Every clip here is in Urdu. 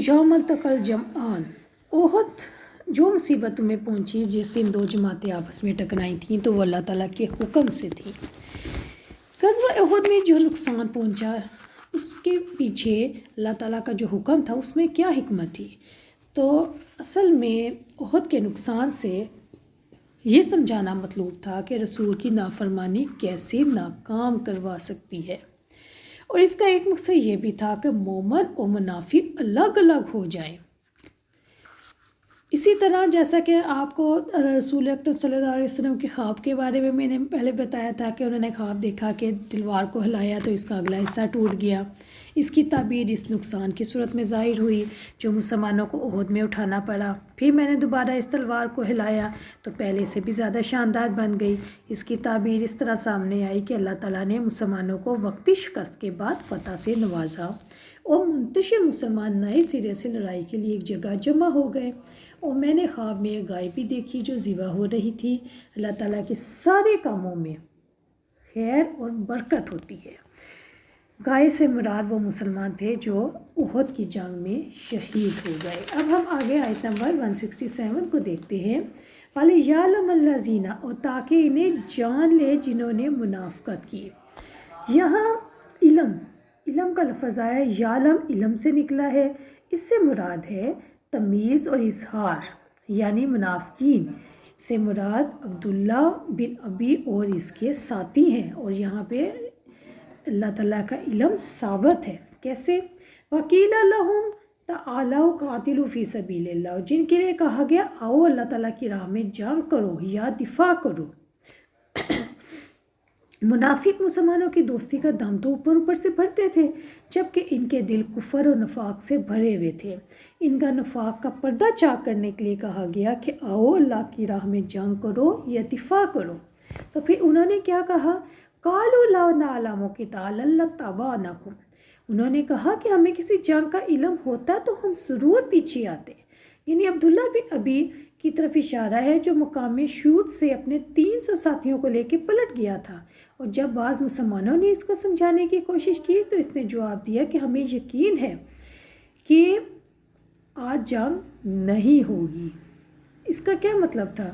یوم التقل جمعان، احد جو مصیبت تمہیں پہنچی جس دن دو جماعتیں آپس میں ٹکرائی تھیں تو وہ اللہ تعالیٰ کے حکم سے تھی۔ غزوہ احد میں جو نقصان پہنچا اس کے پیچھے اللہ تعالیٰ کا جو حکم تھا اس میں کیا حکمت تھی؟ تو اصل میں احد کے نقصان سے یہ سمجھانا مطلوب تھا کہ رسول کی نافرمانی کیسے ناکام کروا سکتی ہے، اور اس کا ایک مقصد یہ بھی تھا کہ مومن اور منافق الگ الگ ہو جائیں۔ اسی طرح جیسا کہ آپ کو رسول اکرم صلی اللہ علیہ وسلم کے خواب کے بارے میں نے پہلے بتایا تھا کہ انہوں نے خواب دیکھا کہ تلوار کو ہلایا تو اس کا اگلا حصہ ٹوٹ گیا۔ اس کی تعبیر اس نقصان کی صورت میں ظاہر ہوئی جو مسلمانوں کو احد میں اٹھانا پڑا۔ پھر میں نے دوبارہ اس تلوار کو ہلایا تو پہلے سے بھی زیادہ شاندار بن گئی۔ اس کی تعبیر اس طرح سامنے آئی کہ اللہ تعالیٰ نے مسلمانوں کو وقتی شکست کے بعد فتح سے نوازا اور منتشر مسلمان نئے سرے سے لڑائی کے لیے ایک جگہ جمع ہو گئے، اور میں نے خواب میں ایک گائے بھی دیکھی جو ذبح ہو رہی تھی۔ اللہ تعالیٰ کے سارے کاموں میں خیر اور برکت ہوتی ہے۔ گائے سے مراد وہ مسلمان تھے جو احد کی جنگ میں شہید ہو گئے۔ اب ہم آگے آیت نمبر 167 کو دیکھتے ہیں۔ وَلِيَعْلَمَ الَّذِينَ، اور تاکہ انہیں جان لے جنہوں نے منافقت کی۔ یہاں علم کا لفظ آیا، یعلم علم سے نکلا ہے، اس سے مراد ہے تمیز اور اظہار، یعنی منافقین سے مراد عبداللہ بن ابی اور اس کے ساتھی ہیں، اور یہاں پہ اللہ تعالیٰ کا علم ثابت ہے۔ کیسے؟ وَقِيلَ لَهُمْ تَعَالَوْا قَاتِلُوا فِي سَبِيلِ اللَّهِ، جن کے لیے کہا گیا آؤ اللہ تعالیٰ کی راہ میں جنگ کرو یا دفاع کرو۔ منافق مسلمانوں کی دوستی کا دم تو اوپر سے بھرتے تھے، جبکہ ان کے دل کفر اور نفاق سے بھرے ہوئے تھے۔ ان کا نفاق کا پردہ چاک کرنے کے لیے کہا گیا کہ آؤ اللہ کی راہ میں جنگ کرو یا دفاع کرو۔ تو پھر انہوں نے کیا کہا؟ قَالُوا لَوْ نَعْلَمُ قِتَالًا لَاتَّبَعْنَاكُمْ، انہوں نے کہا کہ ہمیں کسی جنگ کا علم ہوتا تو ہم ضرور پیچھے آتے۔ یعنی عبداللہ بن ابی کی طرف اشارہ ہے جو مقام شود سے اپنے 300 ساتھیوں کو لے کے پلٹ گیا تھا، اور جب بعض مسلمانوں نے اس کو سمجھانے کی کوشش کی تو اس نے جواب دیا کہ ہمیں یقین ہے کہ آج جنگ نہیں ہوگی۔ اس کا کیا مطلب تھا؟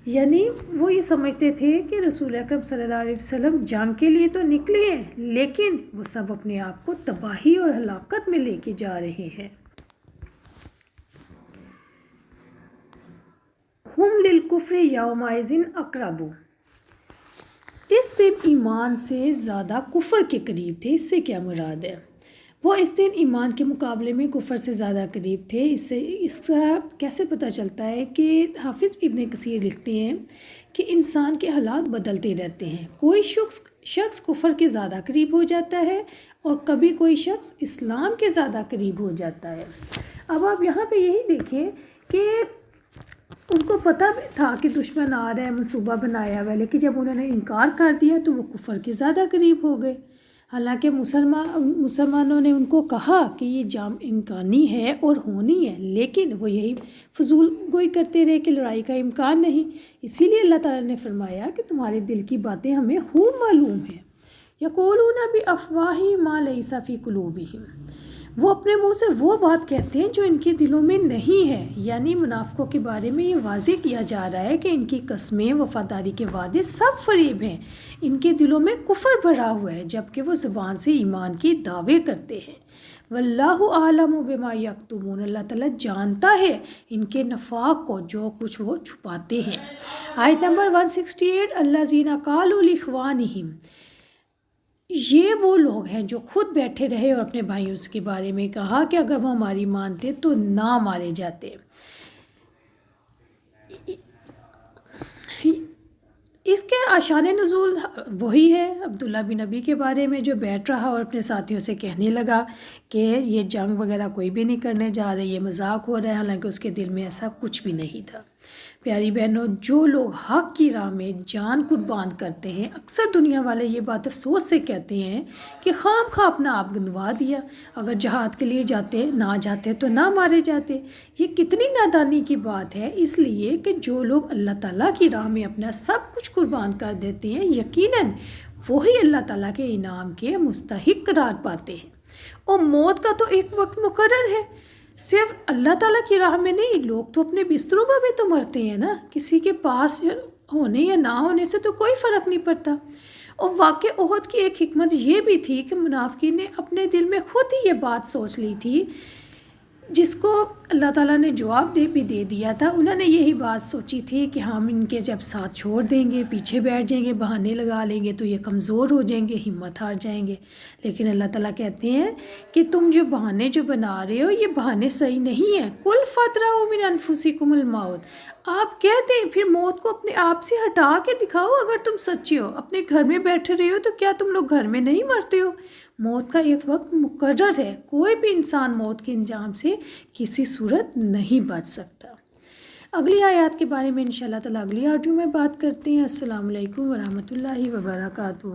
یعنی وہ یہ سمجھتے تھے کہ رسول اکرم صلی اللہ علیہ وسلم جنگ کے لیے تو نکلے ہیں لیکن وہ سب اپنے آپ کو تباہی اور ہلاکت میں لے کے جا رہے ہیں۔ ہم للکفر یومئذ اقرب، اس دن ایمان سے زیادہ کفر کے قریب تھے۔ اس سے کیا مراد ہے؟ وہ اس دن ایمان کے مقابلے میں کفر سے زیادہ قریب تھے۔ اس کا کیسے پتہ چلتا ہے کہ حافظ ابن کثیر لکھتے ہیں کہ انسان کے حالات بدلتے رہتے ہیں، کوئی شخص کفر کے زیادہ قریب ہو جاتا ہے اور کبھی کوئی شخص اسلام کے زیادہ قریب ہو جاتا ہے۔ اب آپ یہاں پہ یہی دیکھیں کہ ان کو پتہ بھی تھا کہ دشمن آ رہا ہے، منصوبہ بنایا ہوا ہے، لیکن جب انہوں نے انکار کر دیا تو وہ کفر کے زیادہ قریب ہو گئے۔ حالانکہ مسلمانوں نے ان کو کہا کہ یہ جنگ امکانی ہے اور ہونی ہے، لیکن وہ یہی فضول گوئی کرتے رہے کہ لڑائی کا امکان نہیں۔ اسی لیے اللہ تعالیٰ نے فرمایا کہ تمہارے دل کی باتیں ہمیں خوب معلوم ہیں۔ یقولون بافواہہم ما لیس فی قلوبہم، وہ اپنے منہ سے وہ بات کہتے ہیں جو ان کے دلوں میں نہیں ہے۔ یعنی منافقوں کے بارے میں یہ واضح کیا جا رہا ہے کہ ان کی قسمیں، وفاداری کے وعدے سب فریب ہیں، ان کے دلوں میں کفر بھرا ہوا ہے جبکہ وہ زبان سے ایمان کی دعوے کرتے ہیں۔ واللہ اعلم بما یکتمون، اللہ تعالیٰ جانتا ہے ان کے نفاق کو، جو کچھ وہ چھپاتے ہیں۔ آیت نمبر 168، الذین قالوا لاخوانہم، یہ وہ لوگ ہیں جو خود بیٹھے رہے اور اپنے بھائیوں کے بارے میں کہا کہ اگر وہ ہماری مانتے تو نہ مارے جاتے۔ اس کے شان نزول وہی ہے عبداللہ بن ابی کے بارے میں جو بیٹھ رہا اور اپنے ساتھیوں سے کہنے لگا کہ یہ جنگ وغیرہ کوئی بھی نہیں کرنے جا رہے، یہ مذاق ہو رہا ہے، حالانکہ اس کے دل میں ایسا کچھ بھی نہیں تھا۔ پیاری بہنوں، جو لوگ حق کی راہ میں جان قربان کرتے ہیں، اکثر دنیا والے یہ بات افسوس سے کہتے ہیں کہ خام خواہ اپنا آپ گنوا دیا، اگر جہاد کے لیے نہ جاتے تو نہ مارے جاتے۔ یہ کتنی نادانی کی بات ہے، اس لیے کہ جو لوگ اللہ تعالیٰ کی راہ میں اپنا سب کچھ قربان کر دیتے ہیں، یقیناً وہی اللہ تعالیٰ کے انعام کے مستحق قرار پاتے ہیں۔ اور موت کا تو ایک وقت مقرر ہے، صرف اللہ تعالیٰ کی راہ میں نہیں، لوگ تو اپنے بستروں پر بھی تو مرتے ہیں نا، کسی کے پاس ہونے یا نہ ہونے سے تو کوئی فرق نہیں پڑتا۔ اور واقع احد کی ایک حکمت یہ بھی تھی کہ منافقین نے اپنے دل میں خود ہی یہ بات سوچ لی تھی، جس کو اللہ تعالیٰ نے جواب بھی دے دیا تھا۔ انہوں نے یہی بات سوچی تھی کہ ہم ان کے جب ساتھ چھوڑ دیں گے، پیچھے بیٹھ جائیں گے، بہانے لگا لیں گے تو یہ کمزور ہو جائیں گے، ہمت ہار جائیں گے۔ لیکن اللہ تعالیٰ کہتے ہیں کہ تم جو بہانے جو بنا رہے ہو، یہ بہانے صحیح نہیں ہیں۔ کل فَادْرَؤْا مِنْ أَنفُسِكُمُ الْمَوْتَ، آپ کہہ دیں، پھر موت کو اپنے آپ سے ہٹا کے دکھاؤ۔ اگر تم سچے ہو، اپنے گھر میں بیٹھے رہے ہو تو کیا تم لوگ گھر میں نہیں مرتے ہو؟ موت کا ایک وقت مقرر ہے، کوئی بھی انسان موت کے انجام سے کسی صورت نہیں بچ سکتا۔ اگلی آیات کے بارے میں انشاءاللہ تعالیٰ اگلی آڈیو میں بات کرتے ہیں۔ السلام علیکم ورحمۃ اللہ وبرکاتہ۔